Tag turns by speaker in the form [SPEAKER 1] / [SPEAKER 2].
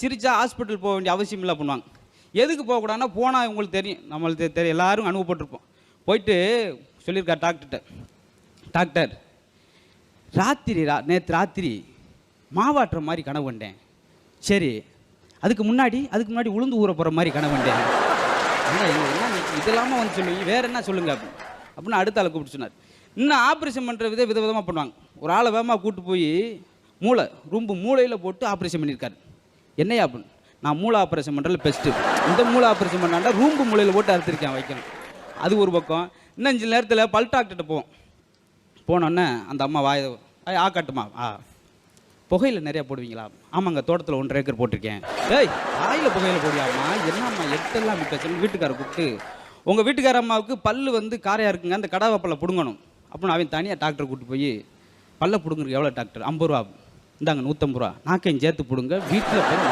[SPEAKER 1] சிரிச்சா ஹாஸ்பிட்டல் போக வேண்டிய அவசியம் இல்லை பண்ணுவாங்க. எதுக்கு போகக்கூடாதுன்னா, போனால் உங்களுக்கு தெரியும், நம்மளுக்கு தெரியும், எல்லாரும் அனுபவப்பட்டிருப்போம். போயிட்டு சொல்லியிருக்கார் டாக்டர்கிட்ட, டாக்டர் நேற்று ராத்திரி மாவாட்டுற மாதிரி கனவு கண்டேன். சரி, அதுக்கு முன்னாடி உளுந்து ஊற போகிற மாதிரி கனவு கண்டேன். இதெல்லாமல் வந்து சொல்லுவீங்க, வேறு என்ன சொல்லுங்க அப்படின்னு அடுத்த ஆளை கூப்பிட்டு சொன்னார். இன்னும் ஆப்ரேஷன் பண்ணுற விதவிதமாக பண்ணுவாங்க. ஒரு ஆளை வேகமாக கூப்பிட்டு போய் மூளையில் போட்டு ஆப்ரேஷன் பண்ணியிருக்காரு. என்னையா அப்படின்னு, நான் மூளை ஆப்ரேஷன் பண்ணுறதுல பெஸ்ட்டு, இந்த மூளை ஆப்ரேஷன் பண்ணாண்டா மூளையில் போட்டு அறுத்திருக்கேன் வைக்கணும். அது ஒரு பக்கம். இன்னும் 5 நேரத்தில் பல் டாக்டர்கிட்ட போனோன்னே அந்த அம்மா காட்டுமா, புகையில் நிறையா போடுவீங்களா? ஆமாங்க, தோட்டத்தில் 1.5 ஏக்கர் போட்டிருக்கேன். வாயில் புகையில் போடுவாம்மா, என்னம்மா எட்டெல்லாம் விட்டு வீட்டுக்காரை கூப்பிட்டு, உங்கள் வீட்டுக்கார அம்மாவுக்கு பல்லு வந்து காரையாக இருக்குங்க, அந்த கடாவை பல்ல பிடுங்கணும் அப்படின்னு அவன் தனியாக டாக்டரை கூப்பிட்டு போய், பல்ல பிடுங்குறதுக்கு எவ்வளோ டாக்டர்? 50 ரூபா. இந்தாங்க 150 ரூபா, நாக்கையும் சேர்த்து பிடுங்க, வீட்டில் போய்